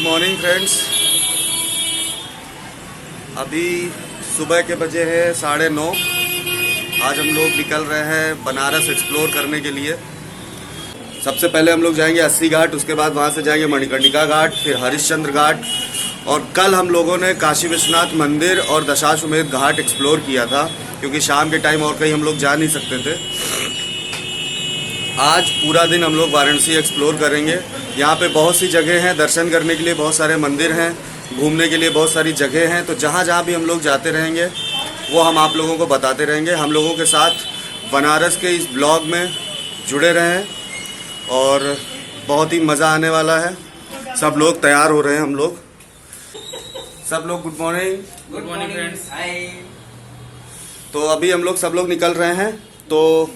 Morning friends. अभी सुबह के बजे हैं 9:30। आज हम लोग निकल रहे हैं बनारस एक्सप्लोर करने के लिए। सबसे पहले हम लोग जाएंगे अस्सी घाट, उसके बाद वहाँ से जाएंगे मणिकर्णिका घाट, फिर हरिश्चंद्र घाट। और कल हम लोगों ने काशी विश्वनाथ मंदिर और दशाश्वमेध घाट एक्सप्लोर किया था, क्योंकि शाम के टाइम और कहीं हम लोग जा नहीं सकते थे। आज पूरा दिन हम लोग वाराणसी एक्सप्लोर करेंगे। यहाँ पे बहुत सी जगह हैं दर्शन करने के लिए, बहुत सारे मंदिर हैं, घूमने के लिए बहुत सारी जगह हैं। तो जहाँ जहाँ भी हम लोग जाते रहेंगे वो हम आप लोगों को बताते रहेंगे। हम लोगों के साथ बनारस के इस ब्लॉग में जुड़े रहें और बहुत ही मज़ा आने वाला है। सब लोग तैयार हो रहे हैं। हम लोग सब लोग गुड मॉर्निंग फ्रेंड्स। हाय। तो अभी हम लोग सब लोग निकल रहे हैं। तो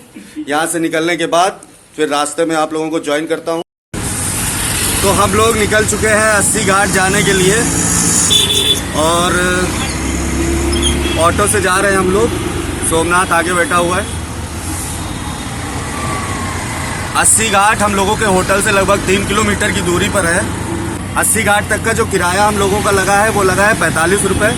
यहाँ से निकलने के बाद फिर रास्ते में आप लोगों को ज्वाइन करता हूँ। तो हम लोग निकल चुके हैं अस्सी घाट जाने के लिए और ऑटो से जा रहे हैं हम लोग। सोमनाथ आगे बैठा हुआ है। अस्सी घाट हम लोगों के होटल से लगभग 3 किलोमीटर की दूरी पर है। अस्सी घाट तक का जो किराया हम लोगों का लगा है वो लगा है 45 रुपये।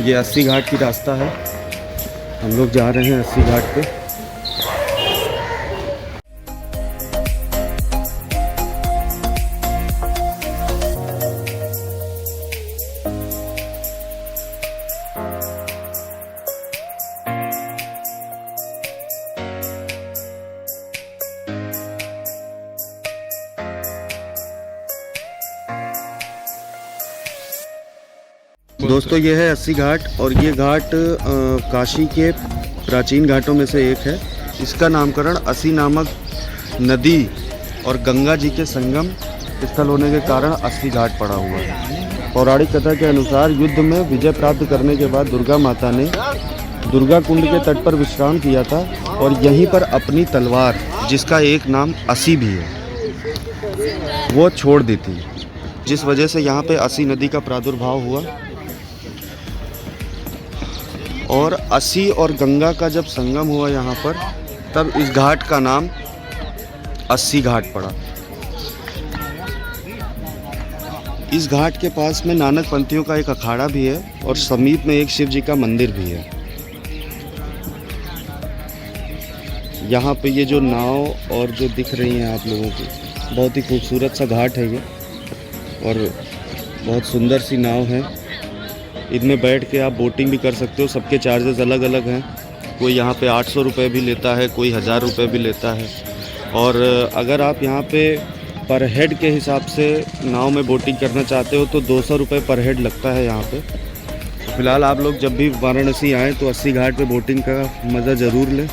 ये अस्सी घाट की रास्ता है। हम लोग जा रहे हैं अस्सी घाट पे। दोस्तों ये है अस्सी घाट और ये घाट काशी के प्राचीन घाटों में से एक है। इसका नामकरण अस्सी नामक नदी और गंगा जी के संगम स्थल होने के कारण अस्सी घाट पड़ा हुआ है। पौराणिक कथा के अनुसार युद्ध में विजय प्राप्त करने के बाद दुर्गा माता ने दुर्गा कुंड के तट पर विश्राम किया था और यहीं पर अपनी तलवार, जिसका एक नाम अस्सी भी है, वो छोड़ दी थी, जिस वजह से यहाँ पे अस्सी नदी का प्रादुर्भाव हुआ। और अस्सी और गंगा का जब संगम हुआ यहाँ पर, तब इस घाट का नाम अस्सी घाट पड़ा। इस घाट के पास में नानक पंथियों का एक अखाड़ा भी है और समीप में एक शिव जी का मंदिर भी है। यहाँ पे ये जो नाव और जो दिख रही हैं आप लोगों की, बहुत ही खूबसूरत सा घाट है ये और बहुत सुंदर सी नाव है। इनमें बैठ के आप बोटिंग भी कर सकते हो। सबके चार्जेस अलग अलग हैं। कोई यहाँ पे 800 रुपये भी लेता है, कोई 1000 रुपये भी लेता है। और अगर आप यहाँ पे पर हेड के हिसाब से नाव में बोटिंग करना चाहते हो तो 200 रुपये पर हेड लगता है यहाँ पे। फ़िलहाल आप लोग जब भी वाराणसी आएँ तो अस्सी घाट पे बोटिंग का मज़ा ज़रूर लें।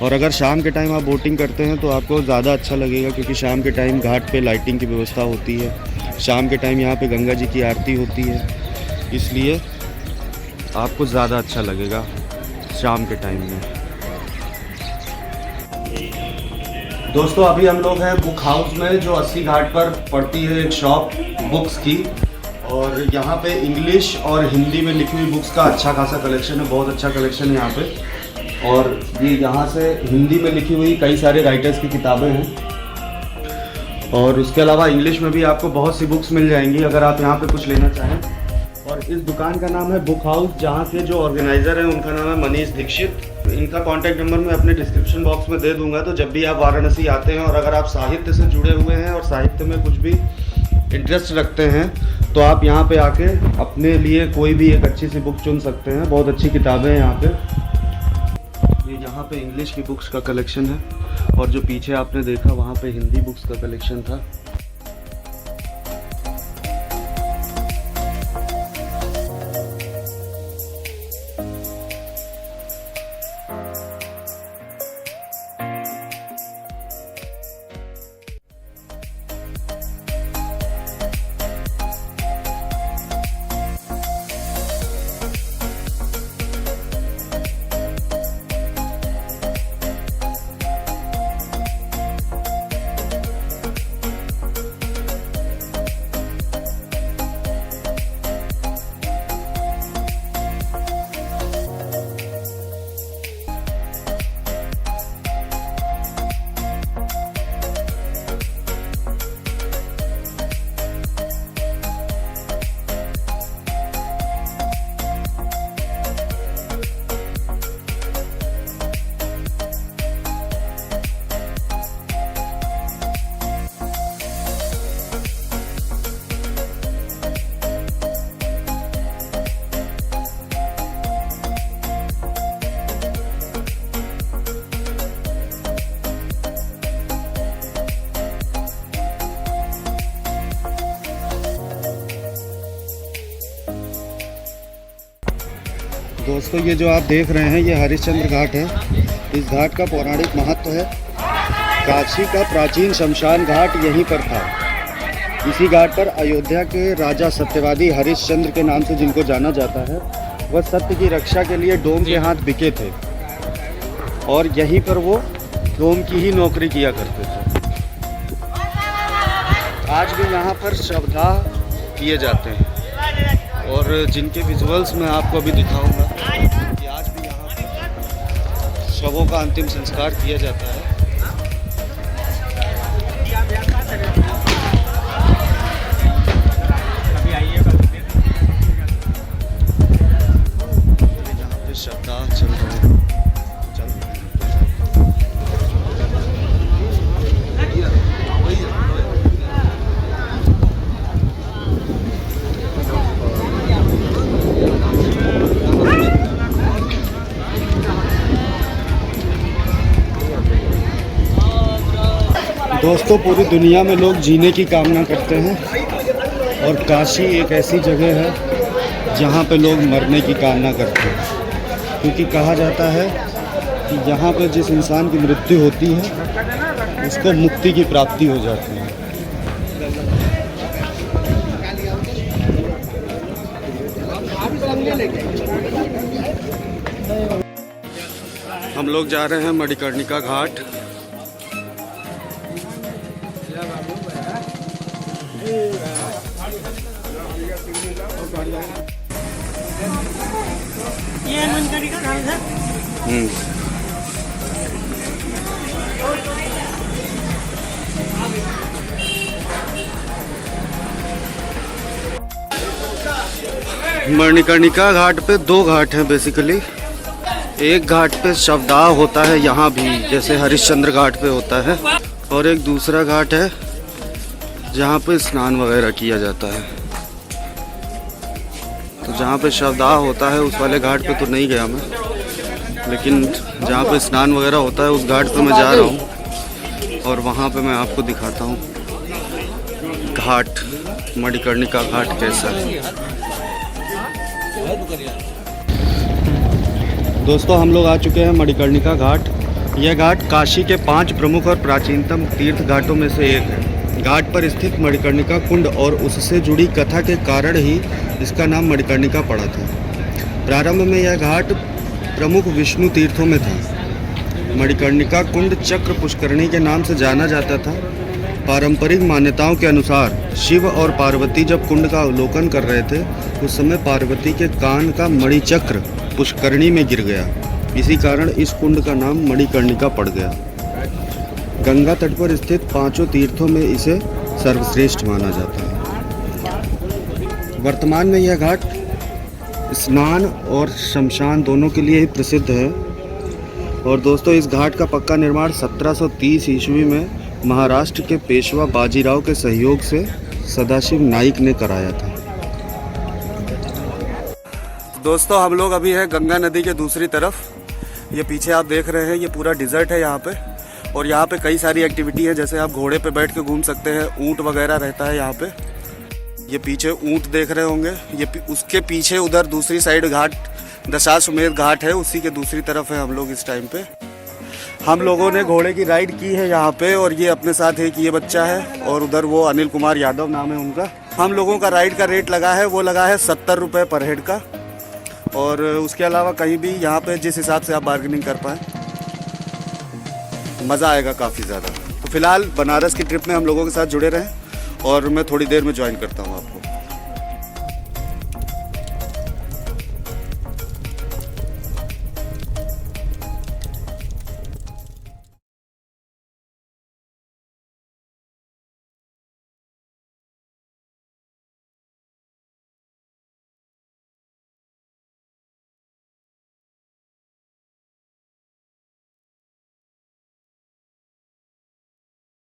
और अगर शाम के टाइम आप बोटिंग करते हैं तो आपको ज़्यादा अच्छा लगेगा, क्योंकि शाम के टाइम घाट पे लाइटिंग की व्यवस्था होती है। शाम के टाइम यहाँ पे गंगा जी की आरती होती है, इसलिए आपको ज़्यादा अच्छा लगेगा शाम के टाइम में। दोस्तों अभी हम लोग हैं बुक हाउस में, जो अस्सी घाट पर पड़ती है एक शॉप बुक्स की। और यहाँ पे इंग्लिश और हिंदी में लिखी हुई बुक्स का अच्छा खासा कलेक्शन है, बहुत अच्छा कलेक्शन है यहाँ पे। और ये यहाँ से हिंदी में लिखी हुई कई सारे राइटर्स की किताबें हैं और उसके अलावा इंग्लिश में भी आपको बहुत सी बुक्स मिल जाएंगी अगर आप यहाँ पे कुछ लेना चाहें। और इस दुकान का नाम है बुक हाउस, जहाँ के जो ऑर्गेनाइज़र हैं उनका नाम है मनीष दीक्षित। इनका कॉन्टैक्ट नंबर मैं अपने डिस्क्रिप्शन बॉक्स में दे दूंगा। तो जब भी आप वाराणसी आते हैं और अगर आप साहित्य से जुड़े हुए हैं और साहित्य में कुछ भी इंटरेस्ट रखते हैं तो आप यहाँ पे आके अपने लिए कोई भी एक अच्छी सी बुक चुन सकते हैं। बहुत अच्छी किताबें हैं यहाँ पे। ये यहाँ पे इंग्लिश की बुक्स का कलेक्शन है और जो पीछे आपने देखा वहाँ पे हिंदी बुक्स का कलेक्शन था। दोस्तों ये जो आप देख रहे हैं ये हरिश्चंद्र घाट है। इस घाट का पौराणिक महत्व है। काशी का प्राचीन शमशान घाट यहीं पर था। इसी घाट पर अयोध्या के राजा सत्यवादी हरिश्चंद्र के नाम से जिनको जाना जाता है, वह सत्य की रक्षा के लिए डोम के हाथ बिके थे और यहीं पर वो डोम की ही नौकरी किया करते थे। आज भी यहाँ पर शवदाह किए जाते हैं और जिनके विजुअल्स मैं आपको अभी दिखाऊंगा कि आज भी यहाँ पर शवों का अंतिम संस्कार किया जाता है। शवदाह चल रहे हैं। दोस्तों पूरी दुनिया में लोग जीने की कामना करते हैं और काशी एक ऐसी जगह है जहाँ पे लोग मरने की कामना करते हैं, क्योंकि कहा जाता है कि यहाँ पे जिस इंसान की मृत्यु होती है उसको मुक्ति की प्राप्ति हो जाती है। हम लोग जा रहे हैं मणिकर्णिका घाट। ये मणिकर्णिका घाट है। मणिकर्णिका घाट पे दो घाट हैं बेसिकली। एक घाट पे शवदाह होता है यहाँ भी, जैसे हरिश्चंद्र घाट पे होता है, और एक दूसरा घाट है जहाँ पे स्नान वगैरह किया जाता है। तो जहाँ पे शवदाह होता है उस वाले घाट पे तो नहीं गया मैं, लेकिन जहाँ पे स्नान वगैरह होता है उस घाट पे मैं जा रहा हूँ और वहाँ पे मैं आपको दिखाता हूँ घाट, मणिकर्णिका घाट कैसा है। दोस्तों हम लोग आ चुके हैं मणिकर्णिका घाट। यह घाट काशी के 5 प्रमुख और प्राचीनतम तीर्थ घाटों में से एक है। घाट पर स्थित मणिकर्णिका कुंड और उससे जुड़ी कथा के कारण ही इसका नाम मणिकर्णिका पड़ा था। प्रारंभ में यह घाट प्रमुख विष्णु तीर्थों में था। मणिकर्णिका कुंड चक्र पुष्करणी के नाम से जाना जाता था। पारंपरिक मान्यताओं के अनुसार शिव और पार्वती जब कुंड का अवलोकन कर रहे थे उस समय पार्वती के कान का मणिचक्र पुष्करणी में गिर गया। इसी कारण इस कुंड का नाम मणिकर्णिका पड़ गया। गंगा तट पर स्थित 5 तीर्थों में इसे सर्वश्रेष्ठ माना जाता है। वर्तमान में यह घाट स्नान और शमशान दोनों के लिए ही प्रसिद्ध है। और दोस्तों इस घाट का पक्का निर्माण 1730 ईस्वी में महाराष्ट्र के पेशवा बाजीराव के सहयोग से सदाशिव नाइक ने कराया था। दोस्तों हम लोग अभी हैं गंगा नदी के दूसरी तरफ। ये पीछे आप देख रहे हैं ये पूरा डिज़र्ट है यहाँ पे, और यहाँ पे कई सारी एक्टिविटी है, जैसे आप घोड़े पे बैठ के घूम सकते हैं, ऊँट वगैरह रहता है यहाँ पे। ये पीछे ऊँट देख रहे होंगे, ये उसके पीछे उधर दूसरी साइड घाट दशाश्वमेध घाट है, उसी के दूसरी तरफ है हम लोग इस टाइम पे। हम लोगों ने घोड़े की राइड की है यहाँ पे, और ये अपने साथ एक ये बच्चा है और उधर वो अनिल कुमार यादव नाम है उनका। हम लोगों का राइड का रेट लगा है, वो लगा है 70 रुपये पर हेड का। और उसके अलावा कहीं भी यहाँ पे जिस हिसाब से आप बार्गेनिंग कर पाएँ मज़ा आएगा काफ़ी ज़्यादा। तो फिलहाल बनारस की ट्रिप में हम लोगों के साथ जुड़े रहें और मैं थोड़ी देर में ज्वाइन करता हूँ आपको।